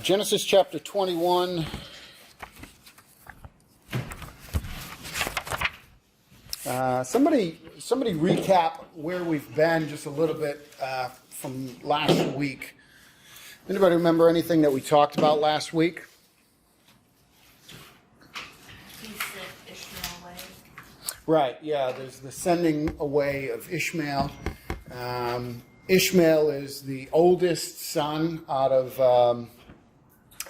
Genesis chapter 21. Somebody recap where we've been just a little bit from last week. Anybody remember anything that we talked about last week? He sent Ishmael away. Right, yeah, there's the sending away of Ishmael. Ishmael is the oldest son out of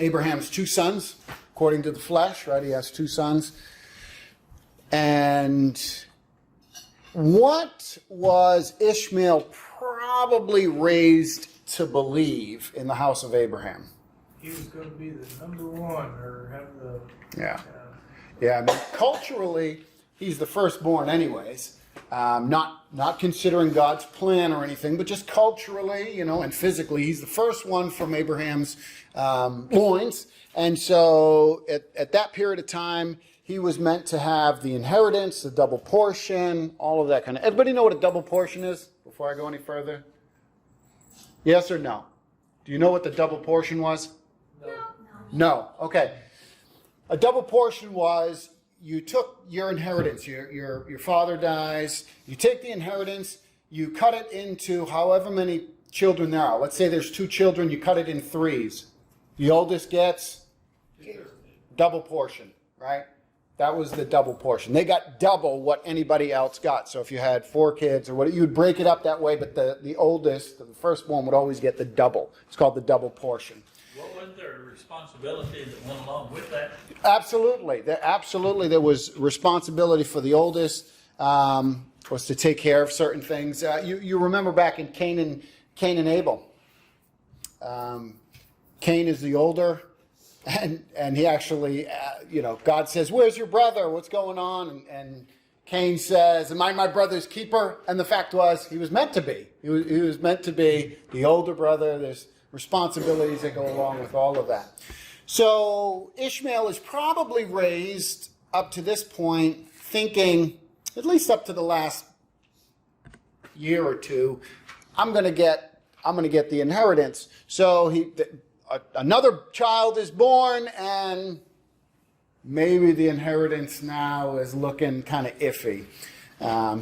Abraham's two sons, according to the flesh, right? He has two sons. And what was Ishmael probably raised to believe in the house of Abraham? He was going to be the number one, or have the... Yeah, I mean, culturally, he's the firstborn anyways. Not considering God's plan or anything, but just culturally, and physically, he's the first one from Abraham's loins. And so at that period of time, he was meant to have the inheritance, the double portion, all of that kind of... Everybody know what a double portion is before I go any further? Yes or no? Do you know what the double portion was? No. Okay. A double portion was you took your inheritance. Your father dies. You take the inheritance. You cut it into however many children there are. Let's say there's 2 children. You cut it in 3s. The oldest gets double portion, right? That was the double portion. They got double what anybody else got. So if you had 4 kids or what, you'd break it up that way, but the oldest, the firstborn, would always get the double. It's called the double portion. What was their responsibility that went along with that? Absolutely. There was responsibility for the oldest, was to take care of certain things. You remember back in Cain and Abel. Cain is the older. And he actually, God says, "Where's your brother? What's going on?" And Cain says, "Am I my brother's keeper?" And the fact was, he was meant to be. He was meant to be the older brother. There's responsibilities that go along with all of that. So Ishmael is probably raised up to this point thinking, at least up to the last year or two, I'm going to get the inheritance. So another child is born, and maybe the inheritance now is looking kind of iffy.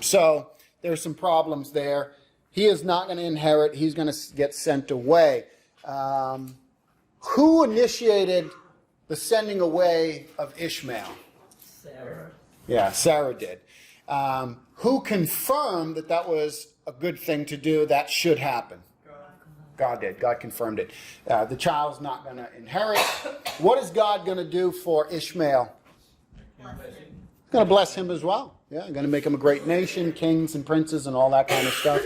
So there's some problems there. He is not going to inherit. He's going to get sent away. Who initiated the sending away of Ishmael? Sarah. Yeah, Sarah did. Who confirmed that was a good thing to do, that should happen? God did. God confirmed it. The child's not going to inherit. What is God going to do for Ishmael? He's going to bless him as well. Yeah, going to make him a great nation, kings and princes and all that kind of stuff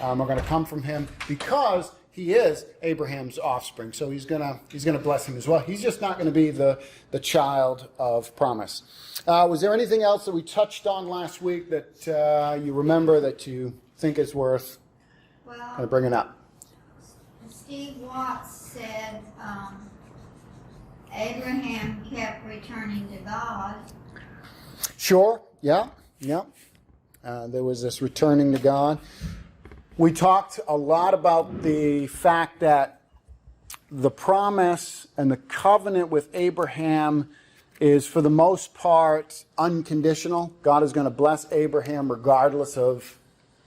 are going to come from him because he is Abraham's offspring. So he's going to bless him as well. He's just not going to be the child of promise. Was there anything else that we touched on last week that you remember that you think is worth kind of bringing up? Steve Watts said Abraham kept returning to God. Sure, yeah. There was this returning to God. We talked a lot about the fact that the promise and the covenant with Abraham is, for the most part, unconditional. God is going to bless Abraham regardless of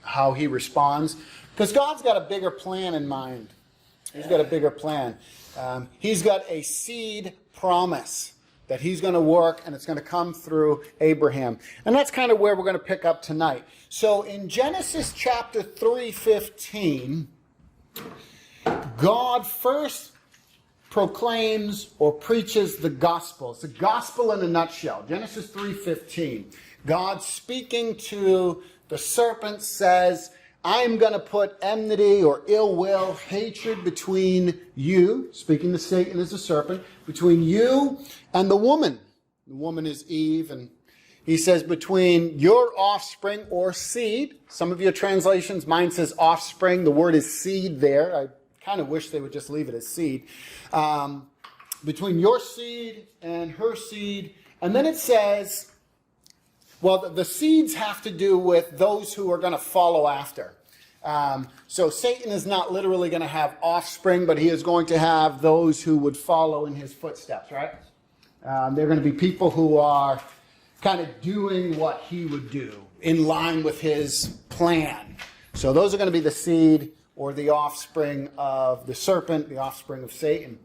how he responds, because God's got a bigger plan in mind. He's got a bigger plan. He's got a seed promise that he's going to work, and it's going to come through Abraham. And that's kind of where we're going to pick up tonight. So in Genesis chapter 3:15, God first proclaims or preaches the gospel. It's the gospel in a nutshell. Genesis 3:15. God speaking to the serpent says, "I'm going to put enmity or ill will, hatred between you," speaking to Satan as a serpent, "between you and the woman." The woman is Eve, and he says between your offspring or seed. Some of your translations, mine says offspring. The word is seed there. I kind of wish they would just leave it as seed. Between your seed and her seed. And then it says, well, the seeds have to do with those who are going to follow after. So Satan is not literally going to have offspring, but he is going to have those who would follow in his footsteps, right? They're going to be people who are kind of doing what he would do in line with his plan. So those are going to be the seed or the offspring of the serpent, the offspring of Satan.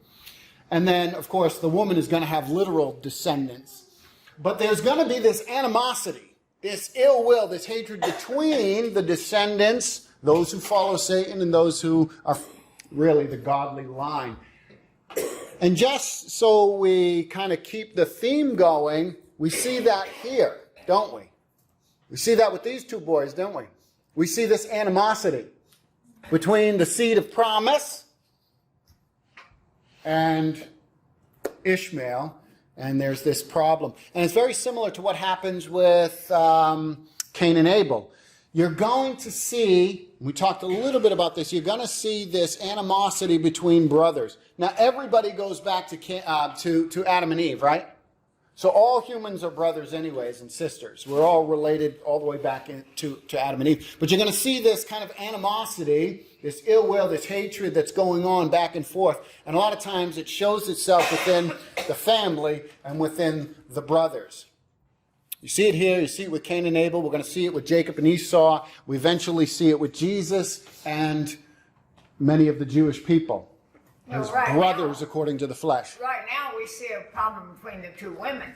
And then, of course, the woman is going to have literal descendants. But there's going to be this animosity, this ill will, this hatred between the descendants, those who follow Satan and those who are really the godly line. And just so we kind of keep the theme going, we see that here, don't we? We see that with these two boys, don't we? We see this animosity between the seed of promise and Ishmael, and there's this problem. And it's very similar to what happens with Cain and Abel. You're going to see, we talked a little bit about this, you're going to see this animosity between brothers. Now, everybody goes back to Adam and Eve, right? So all humans are brothers anyways and sisters. We're all related all the way back to Adam and Eve. But you're going to see this kind of animosity, this ill will, this hatred that's going on back and forth. And a lot of times it shows itself within the family and within the brothers. You see it here, you see it with Cain and Abel. We're going to see it with Jacob and Esau. We eventually see it with Jesus and many of the Jewish people. His brothers according to the flesh. Right now we see a problem between the two women,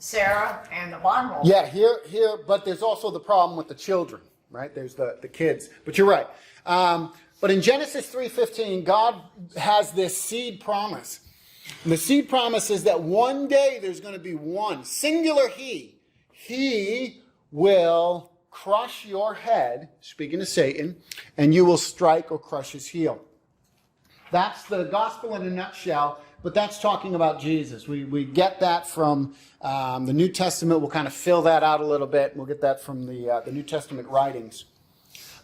Sarah and the bondwoman. Yeah, here, but there's also the problem with the children, right? There's the kids. But you're right. But in Genesis 3:15, God has this seed promise. And the seed promise is that one day there's going to be one, singular he. He will crush your head, speaking to Satan, and you will strike or crush his heel. That's the gospel in a nutshell, but that's talking about Jesus. We get that from the New Testament. We'll kind of fill that out a little bit. We'll get that from the New Testament writings.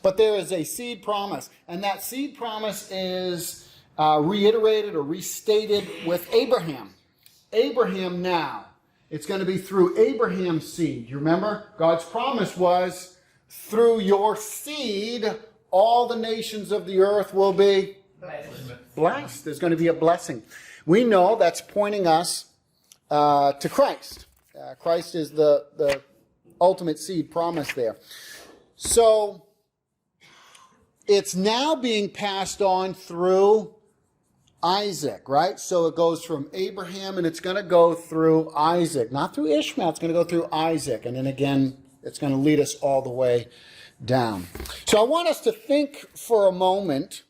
But there is a seed promise, and that seed promise is reiterated or restated with Abraham. Abraham now. It's going to be through Abraham's seed. You remember? God's promise was, through your seed, all the nations of the earth will be blessed. There's going to be a blessing. We know that's pointing us to Christ. Christ is the ultimate seed promise there. So it's now being passed on through Isaac, right? So it goes from Abraham and it's going to go through Isaac. Not through Ishmael, it's going to go through Isaac. And then again, it's going to lead us all the way down. So I want us to think for a moment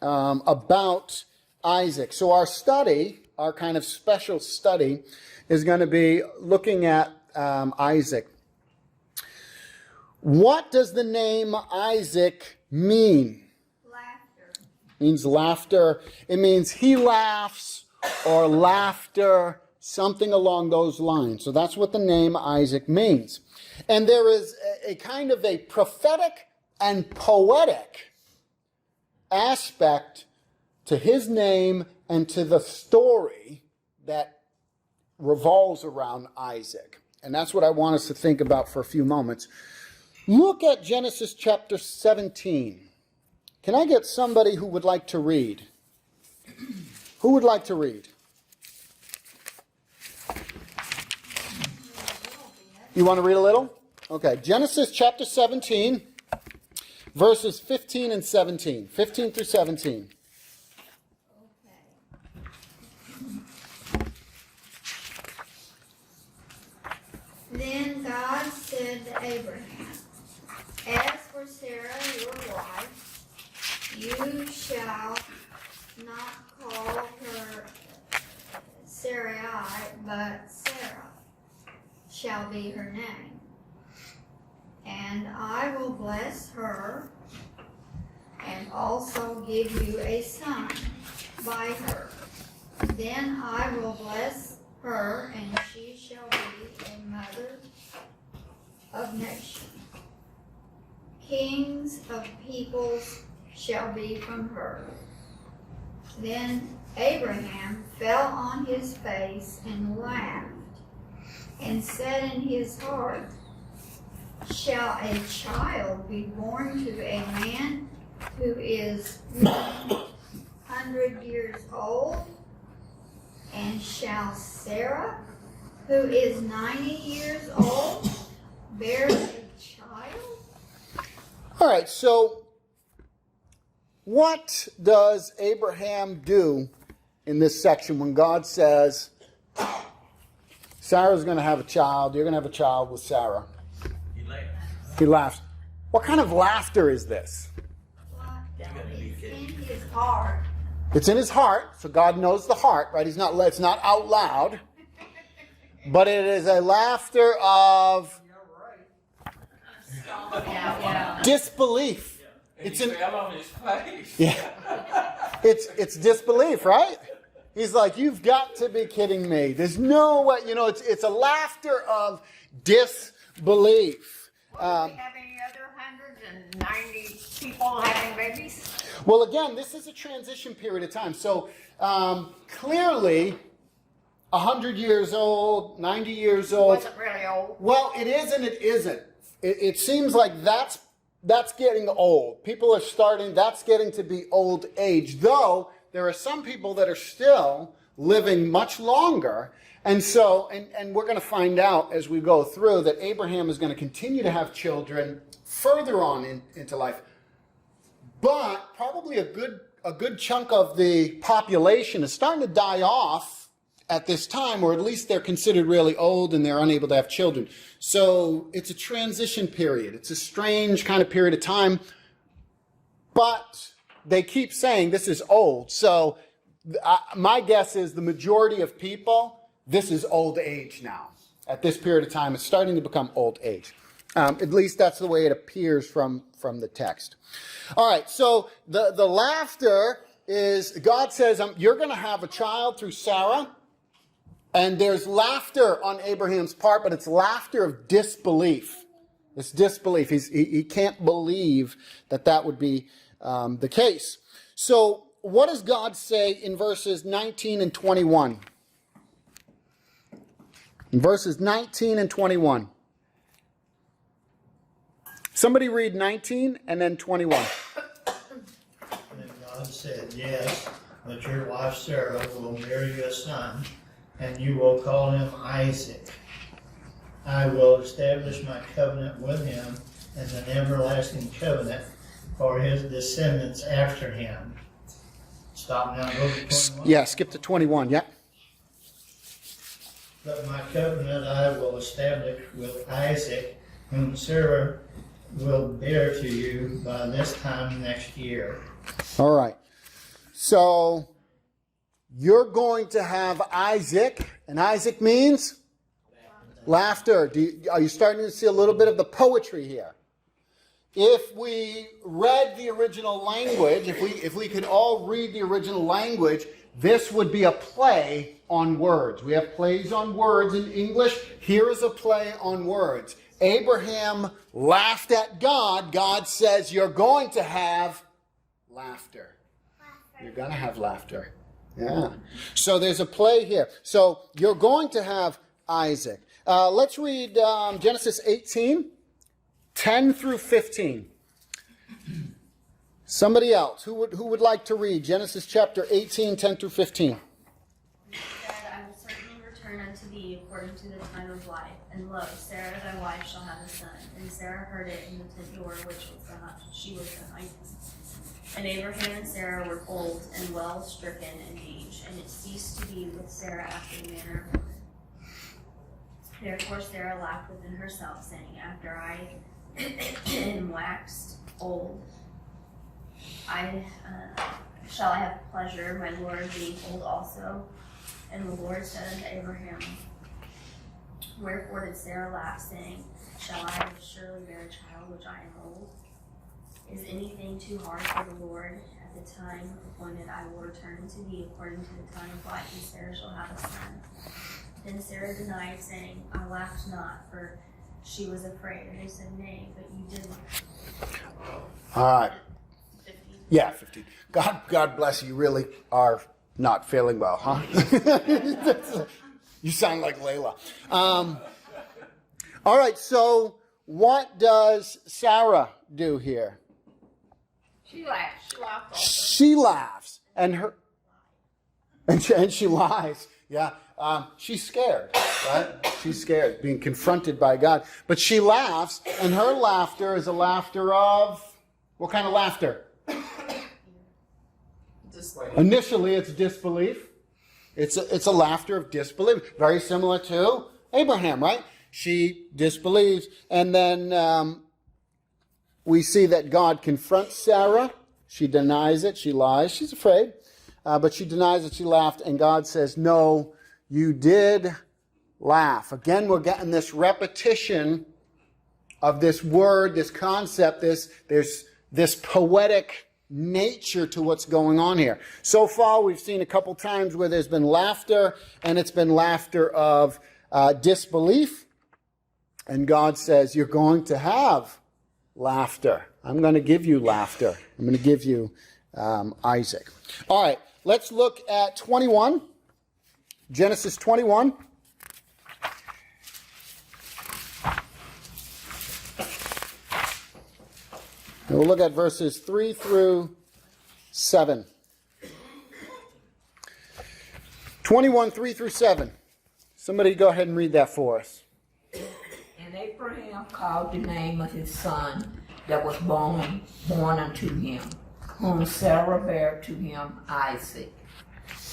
about Isaac. So our study, our kind of special study, is going to be looking at Isaac. What does the name Isaac mean? Laughter. It means laughter. It means he laughs or laughter, something along those lines. So that's what the name Isaac means. And there is a kind of a prophetic and poetic aspect to his name and to the story that revolves around Isaac. And that's what I want us to think about for a few moments. Look at Genesis chapter 17. Can I get somebody who would like to read? Who would like to read? You want to read a little? Okay, Genesis chapter 17. Verses 15 and 17. 15 through 17. Then God said to Abraham, as for Sarah your wife, you shall not call her Sarai, but Sarah shall be her name. And I will bless her, and also give you a son by her. Then I will bless her, and she shall be a mother of nations. Kings of peoples shall be from her. Then Abraham fell on his face and laughed, and said in his heart, shall a child be born to a man who is 100 years old? And shall Sarah, who is 90 years old, bear a child? All right, so what does Abraham do in this section when God says, Sarah's going to have a child, you're going to have a child with Sarah? He laughed. He laughs. What kind of laughter is this? It's in his heart. It's in his heart, so God knows the heart, right? It's not out loud, but it is a laughter of disbelief. And he fell on his face. Yeah. It's disbelief, right? He's like, you've got to be kidding me. There's no way, it's a laughter of disbelief. Will we have any other 190 people having babies? Well, again, this is a transition period of time. So clearly, 100 years old, 90 years old. Wasn't really old. Well, it is and it isn't. It seems like that's getting old. People are starting, that's getting to be old age. Though, there are some people that are still living much longer. And so, and we're going to find out as we go through that Abraham is going to continue to have children further on into life. But probably a good chunk of the population is starting to die off at this time, or at least they're considered really old and they're unable to have children. So it's a transition period. It's a strange kind of period of time. But they keep saying this is old. So my guess is the majority of people, this is old age now. At this period of time, it's starting to become old age. At least that's the way it appears from the text. All right, so the laughter is, God says, you're going to have a child through Sarah. And there's laughter on Abraham's part, but it's laughter of disbelief. It's disbelief. He can't believe that would be the case. So what does God say in verses 19 and 21? In verses 19 and 21. Somebody read 19 and then 21. And God said, yes, but your wife Sarah will bear you a son, and you will call him Isaac. I will establish my covenant with him as an everlasting covenant for his descendants after him. Stop now, go to 21. Yeah, skip to 21, yeah. But my covenant I will establish with Isaac, whom Sarah will bear to you by this time next year. All right. So you're going to have Isaac, and Isaac means laughter. Are you starting to see a little bit of the poetry here? If we read the original language, if we could all read the original language, this would be a play on words. We have plays on words in English. Here is a play on words. Abraham laughed at God. God says, you're going to have laughter. You're going to have laughter. Yeah. So there's a play here. So you're going to have Isaac. Let's read Genesis 18, 10 through 15. Somebody else. Who would like to read Genesis chapter 18, 10 through 15? He said, I will certainly return unto thee according to the time of life. And lo, Sarah thy wife shall have a son. And Sarah heard it in the tent door which she was behind him. And Abraham and Sarah were old and well stricken in age, and it ceased to be with Sarah after the manner of women. Therefore Sarah laughed within herself, saying, after I am waxed old, shall I have pleasure, my Lord being old also? And the Lord said unto Abraham, wherefore did Sarah laugh, saying, shall I surely bear a child which I am old? Is anything too hard for the Lord? At the time appointed I will return unto thee according to the time of life, and Sarah shall have a son. Then Sarah denied, saying, I laughed not, for she was afraid. And they said, nay, but you did laugh. All right. 15. Yeah, 15. God bless you. You really are not feeling well, huh? You sound like Layla. All right, so what does Sarah do here? She laughed. She laughed also. She laughs, and she lies. Yeah, she's scared, right? She's scared, being confronted by God. But she laughs, and her laughter is a laughter of what kind of laughter? Initially, it's disbelief. It's a laughter of disbelief, very similar to Abraham, right? She disbelieves, and then we see that God confronts Sarah. She denies it. She lies. She's afraid, but she denies it. She laughed, and God says, "No, you did laugh." Again, we're getting this repetition of this word, this concept. There's this poetic nature to what's going on here. So far, we've seen a couple times where there's been laughter, and it's been laughter of disbelief. And God says, you're going to have laughter. I'm going to give you laughter. I'm going to give you Isaac. All right, let's look at 21. Genesis 21. And we'll look at verses 3 through 7. 21, 3 through 7. Somebody go ahead and read that for us. And Abraham called the name of his son that was born unto him, whom Sarah bare to him Isaac.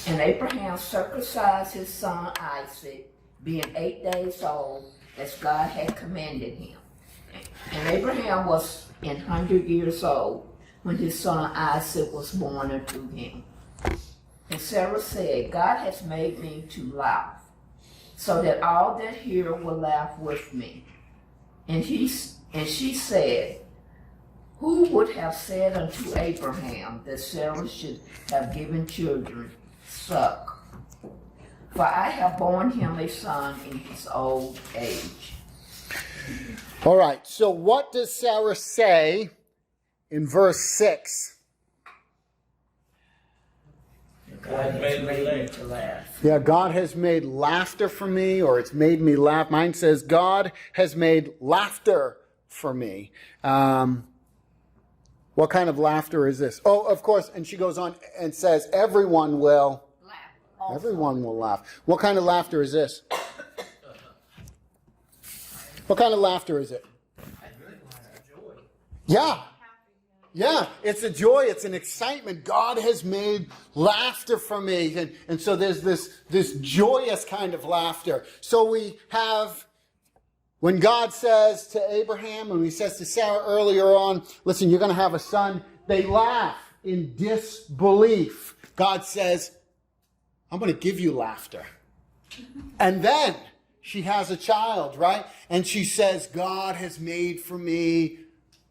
And Abraham circumcised his son Isaac, being 8 days old, as God had commanded him. And Abraham was 100 years old when his son Isaac was born unto him. And Sarah said, God has made me to laugh, so that all that hear will laugh with me. And she said, who would have said unto Abraham that Sarah should have given children suck? For I have borne him a son in his old age. All right, so what does Sarah say in verse 6? God has made me to laugh. Yeah, God has made laughter for me, or it's made me laugh. Mine says, God has made laughter for me. What kind of laughter is this? Oh, of course, and she goes on and says, everyone will laugh. Everyone will laugh. What kind of laughter is this? What kind of laughter is it? Yeah. Yeah, it's a joy, it's an excitement. God has made laughter for me. And so there's this joyous kind of laughter. So we have, when God says to Abraham, and he says to Sarah earlier on, listen, you're going to have a son, they laugh in disbelief. God says, I'm going to give you laughter. And then she has a child, right? And she says, God has made for me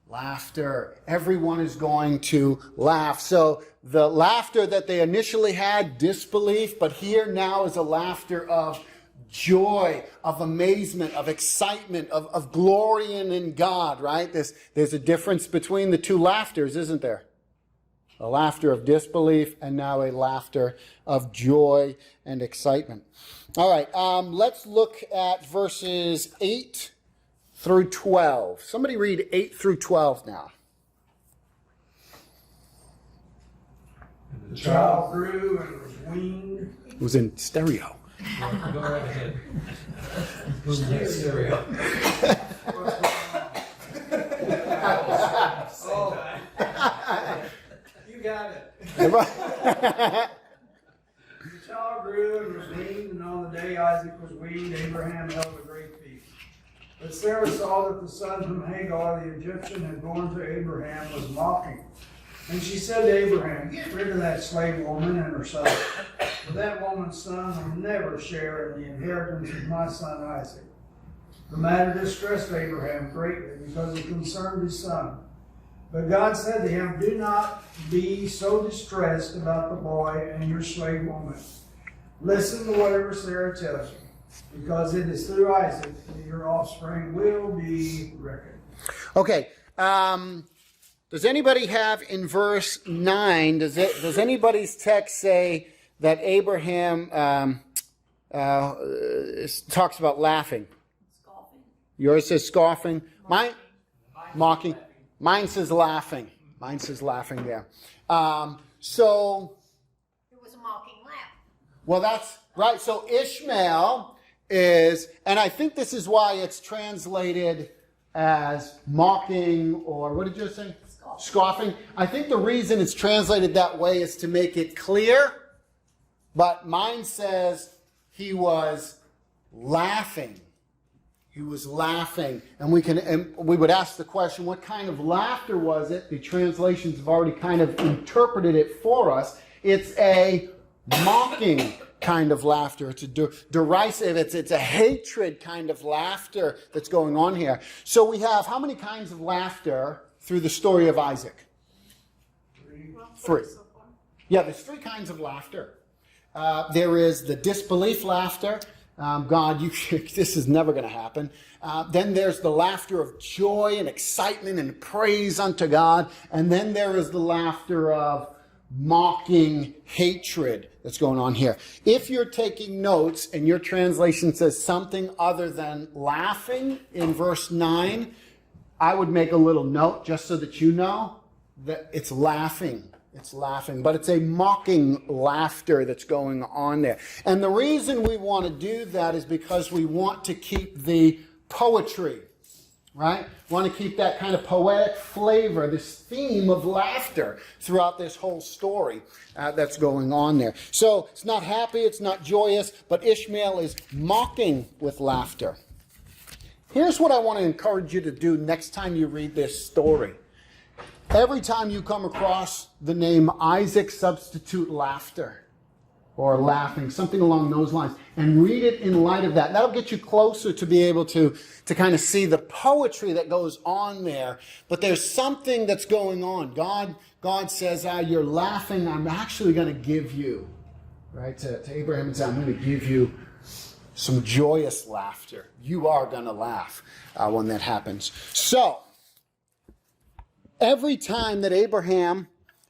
laughter. Everyone is going to laugh. So the laughter that they initially had, disbelief, but here now is a laughter of joy, of amazement, of excitement, of glorying in God, right? There's a difference between the two laughters, isn't there? A laughter of disbelief and now a laughter of joy and excitement. All right, let's look at verses 8 through 12. Somebody read 8 through 12 now. The child grew and was weaned. It was in stereo. Go right ahead. Stereo. You got it. Yeah. The child grew and was weaned, and on the day Isaac was weaned, Abraham held a great feast. But Sarah saw that the son whom Hagar the Egyptian had borne to Abraham was mocking. And she said to Abraham, get rid of that slave woman and her son, for that woman's son will never share in the inheritance of my son Isaac. The matter distressed Abraham greatly because it concerned his son. But God said to him, do not be so distressed about the boy and your slave woman. Listen to whatever Sarah tells you, because it is through Isaac that your offspring will be reckoned. Okay. Does anybody have in verse 9, does anybody's text say that Abraham talks about laughing? Scoffing. Yours says scoffing. Mine, mocking. Mine says laughing. Mine says laughing there. So, It was a mocking laugh. well, that's right. So Ishmael is, and I think this is why it's translated as mocking, or what did you say? Scoffing. I think the reason it's translated that way is to make it clear, but mine says he was laughing. He was laughing, and we would ask the question, what kind of laughter was it? The translations have already kind of interpreted it for us. It's a mocking kind of laughter. It's a derisive, it's a hatred kind of laughter that's going on here. So we have how many kinds of laughter through the story of Isaac? Three. Yeah, there's three kinds of laughter. There is the disbelief laughter. God, this is never going to happen. Then there's the laughter of joy and excitement and praise unto God. And then there is the laughter of mocking hatred that's going on here. If you're taking notes and your translation says something other than laughing in verse 9, I would make a little note just so that you know that it's laughing. It's laughing, but it's a mocking laughter that's going on there. And the reason we want to do that is because we want to keep the poetry, right? We want to keep that kind of poetic flavor, this theme of laughter throughout this whole story that's going on there. So it's not happy, it's not joyous, but Ishmael is mocking with laughter. Here's what I want to encourage you to do next time you read this story. Every time you come across the name Isaac, substitute laughter or laughing, something along those lines, and read it in light of that. That'll get you closer to be able to kind of see the poetry that goes on there. But there's something that's going on. God says, you're laughing, I'm actually going to give you, right, to Abraham and say, I'm going to give you some joyous laughter. You are going to laugh when that happens. So, every time that Abraham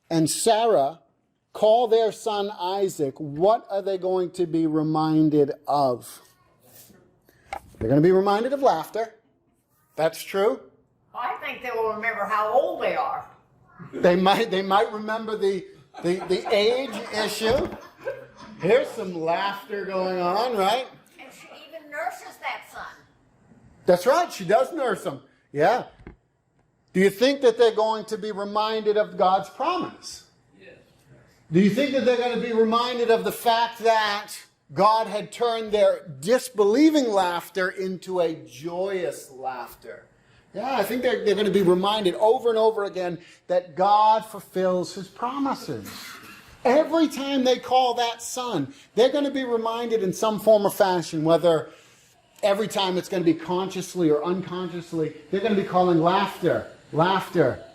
and Sarah call their son Isaac, what are they going to be reminded of? They're going to be reminded of laughter. That's true. I think they will remember how old they are. They might remember the age issue. Here's some laughter going on, right? And she even nurses that son. That's right. She does nurse him. Yeah. Do you think that they're going to be reminded of God's promise? Yes. Do you think that they're going to be reminded of the fact that God had turned their disbelieving laughter into a joyous laughter? Yeah, I think they're going to be reminded over and over again that God fulfills his promises. Every time they call that son, they're going to be reminded in some form or fashion, whether every time it's going to be consciously or unconsciously, they're going to be calling laughter,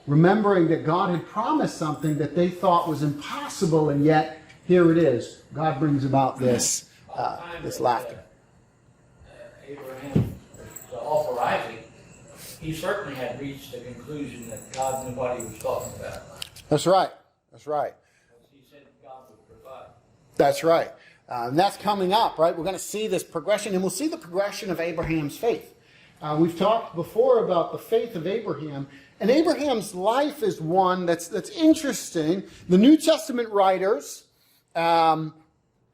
remembering that God had promised something that they thought was impossible, and yet here it is. God brings about this laughter. Abraham to offer Isaac, he certainly had reached the conclusion that God knew what he was talking about. That's right. That's right. He said God would provide. That's right. And that's coming up, right? We're going to see this progression, and we'll see the progression of Abraham's faith. We've talked before about the faith of Abraham, and Abraham's life is one that's interesting. The New Testament writers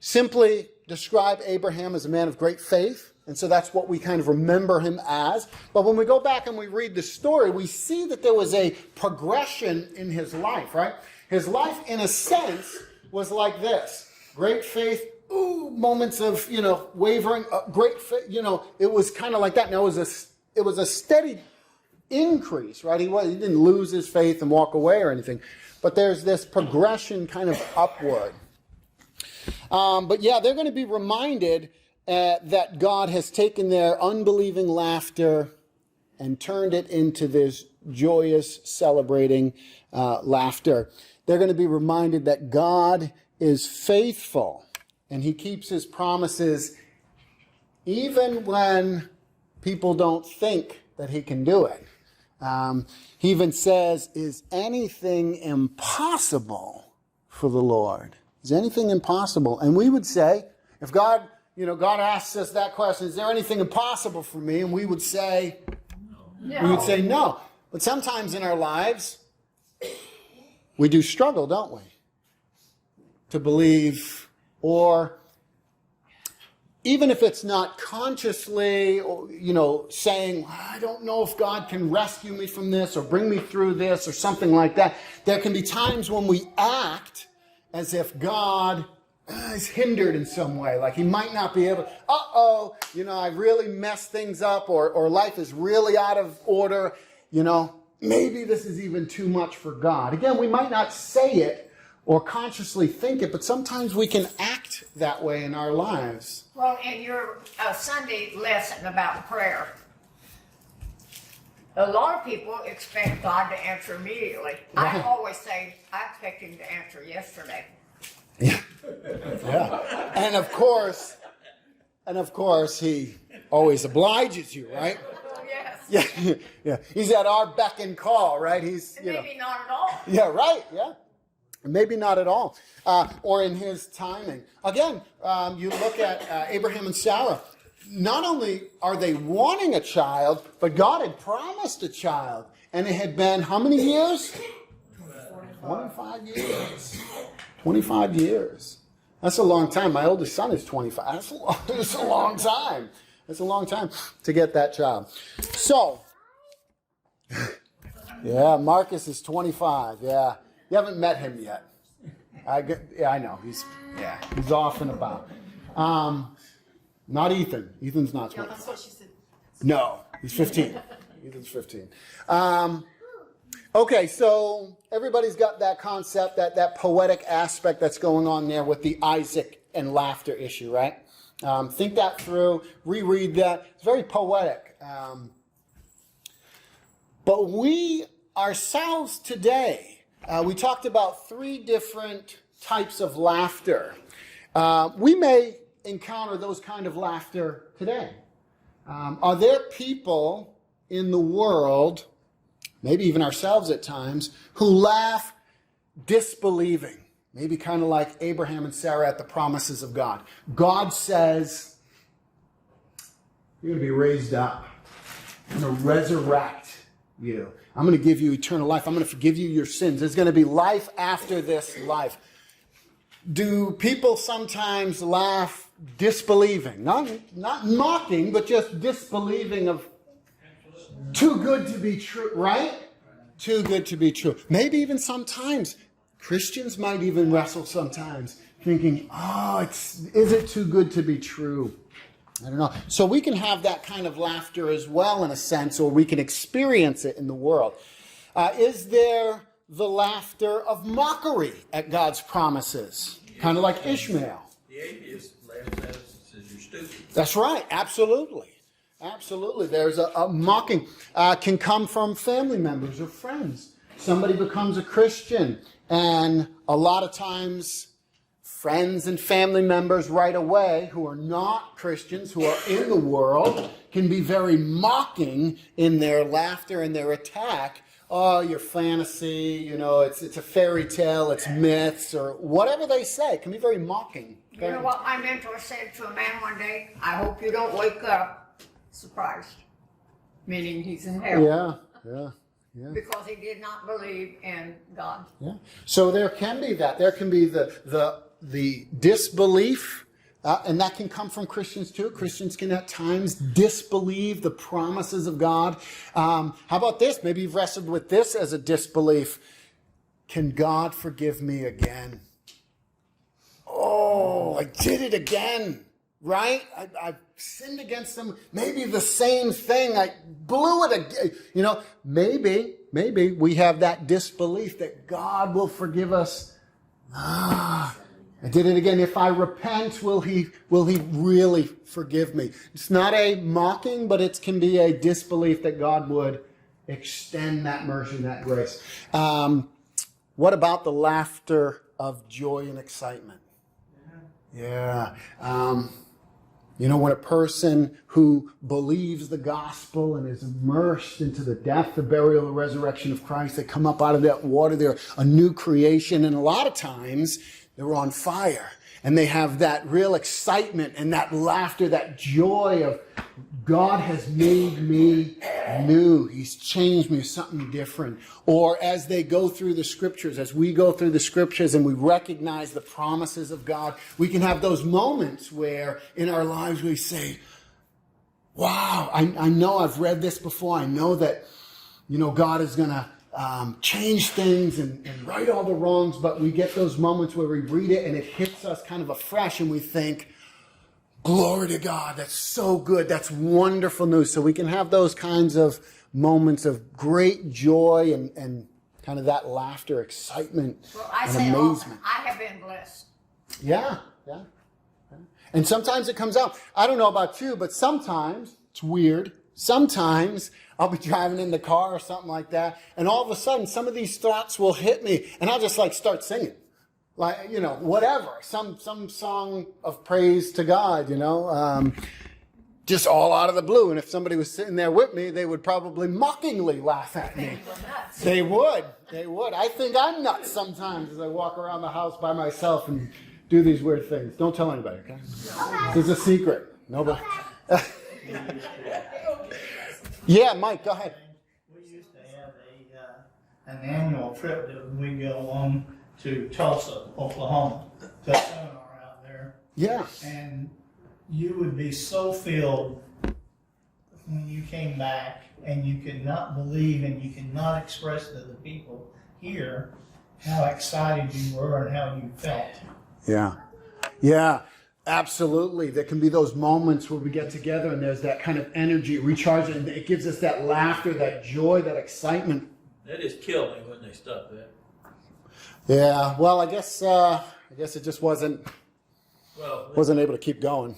simply describe Abraham as a man of great faith, and so that's what we kind of remember him as. But when we go back and we read the story, we see that there was a progression in his life, right? His life, in a sense, was like this. Great faith, moments of, wavering, great faith, it was kind of like that. Now, it was a steady increase, right? He didn't lose his faith and walk away or anything. But there's this progression kind of upward. But yeah, they're going to be reminded that God has taken their unbelieving laughter and turned it into this joyous, celebrating laughter. They're going to be reminded that God is faithful and he keeps his promises even when people don't think that he can do it. He even says, is anything impossible for the Lord? Is anything impossible? And we would say, if God, God asks us that question, is there anything impossible for me? And we would say, No. no. But sometimes in our lives, we do struggle, don't we? To believe, or even if it's not consciously, saying, I don't know if God can rescue me from this or bring me through this or something like that. There can be times when we act as if God is hindered in some way, like he might not be able, I really messed things up, or life is really out of order, maybe this is even too much for God. Again, we might not say it or consciously think it, but sometimes we can act that way in our lives. Well, in your Sunday lesson about prayer, a lot of people expect God to answer immediately. I Right. always say, I expect him to answer yesterday. Yeah. And of course, he always obliges you, right? Oh, yes. Yeah. He's at our beck and call, right? He's, And maybe not at all. Yeah, right. Yeah. Maybe not at all. Or in his timing. Again, you look at Abraham and Sarah. Not only are they wanting a child, but God had promised a child. And it had been how many years? 25 years. 25 years. That's a long time. My oldest son is 25. That's a long time. That's a long time to get that child. So, yeah, Marcus is 25. Yeah. You haven't met him yet. I know. He's off and about. Not Ethan. Ethan's not 25. That's what she said. No, he's 15. Ethan's 15. Okay, so everybody's got that concept, that poetic aspect that's going on there with the Isaac and laughter issue, right? Think that through, reread that. It's very poetic. But we ourselves today, we talked about 3 different types of laughter. We may encounter those kind of laughter today. Are there people in the world, maybe even ourselves at times, who laugh disbelieving? Maybe kind of like Abraham and Sarah at the promises of God. God says, you're going to be raised up. I'm going to resurrect you. I'm going to give you eternal life. I'm going to forgive you your sins. There's going to be life after this life. Do people sometimes laugh disbelieving? Not mocking, but just disbelieving of too good to be true, right? Too good to be true. Maybe even sometimes Christians might even wrestle sometimes thinking, is it too good to be true? I don't know. So we can have that kind of laughter as well in a sense, or we can experience it in the world. Is there the laughter of mockery at God's promises? Kind of like Ishmael. The atheist laughs at us and says, you're stupid. That's right. Absolutely. Absolutely. There's a mocking. Can come from family members or friends. Somebody becomes a Christian, and a lot of times friends and family members right away who are not Christians, who are in the world, can be very mocking in their laughter and their attack. Oh, your fantasy, it's a fairy tale, it's myths, or whatever they say. It can be very mocking. You know what my mentor said to a man one day? I hope you don't wake up surprised. Meaning he's in hell. Yeah. Because he did not believe in God. Yeah. So there can be that. There can be the disbelief, and that can come from Christians too. Christians can at times disbelieve the promises of God. How about this? Maybe you've wrestled with this as a disbelief. Can God forgive me again? Oh, I did it again, right? I sinned against him. Maybe the same thing. I blew it again. Maybe we have that disbelief that God will forgive us. I did it again. If I repent, will he really forgive me? It's not a mocking, but it can be a disbelief that God would extend that mercy and that grace. What about the laughter of joy and excitement? Yeah. When a person who believes the gospel and is immersed into the death, the burial, the resurrection of Christ, they come up out of that water, they're a new creation, and a lot of times they're on fire. And they have that real excitement and that laughter, that joy of God has made me new. He's changed me to something different. Or as they go through the scriptures, as we go through the scriptures and we recognize the promises of God, we can have those moments where in our lives we say, wow, I know I've read this before. I know that, God is going to change things and right all the wrongs, but we get those moments where we read it and it hits us kind of afresh and we think, glory to God, that's so good, that's wonderful news. So we can have those kinds of moments of great joy and kind of that laughter, excitement, Well, I and say amazement. I have been blessed. Yeah. And sometimes it comes out. I don't know about you, but sometimes, it's weird, sometimes I'll be driving in the car or something like that, and all of a sudden some of these thoughts will hit me, and I'll just start singing. Whatever, some song of praise to God, just all out of the blue. And if somebody was sitting there with me, they would probably mockingly laugh at me. They would. I think I'm nuts sometimes as I walk around the house by myself and do these weird things. Don't tell anybody, okay? This is a secret. Nobody. Yeah, Mike, go ahead. We used to have an annual trip that we go on to Tulsa, Oklahoma, to a seminar out there. Yeah. And you would be so filled when you came back, and you could not believe and you could not express to the people here how excited you were and how you felt. Yeah, absolutely. There can be those moments where we get together and there's that kind of energy, recharge, and it gives us that laughter, that joy, that excitement. They just killed me when they stopped that. Yeah, well, I guess it just wasn't able to keep going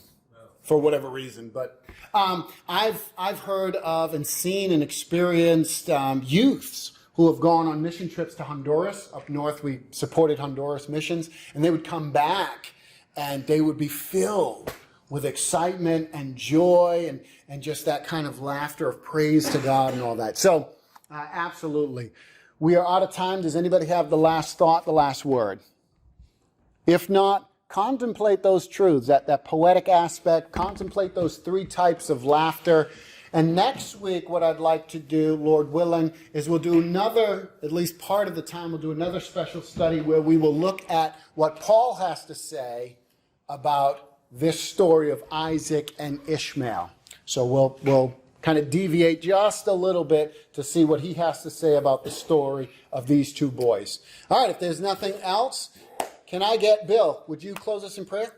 for whatever reason. But I've heard of and seen and experienced youths who have gone on mission trips to Honduras. Up north, we supported Honduras missions, and they would come back and they would be filled with excitement and joy and just that kind of laughter of praise to God and all that. So, absolutely. We are out of time. Does anybody have the last thought, the last word? If not, contemplate those truths, that poetic aspect, contemplate those three types of laughter. And next week, what I'd like to do, Lord willing, is we'll do another, at least part of the time, we'll do another special study where we will look at what Paul has to say about this story of Isaac and Ishmael. So we'll kind of deviate just a little bit to see what he has to say about the story of these two boys. All right, if there's nothing else, can I get Bill? Would you close us in prayer?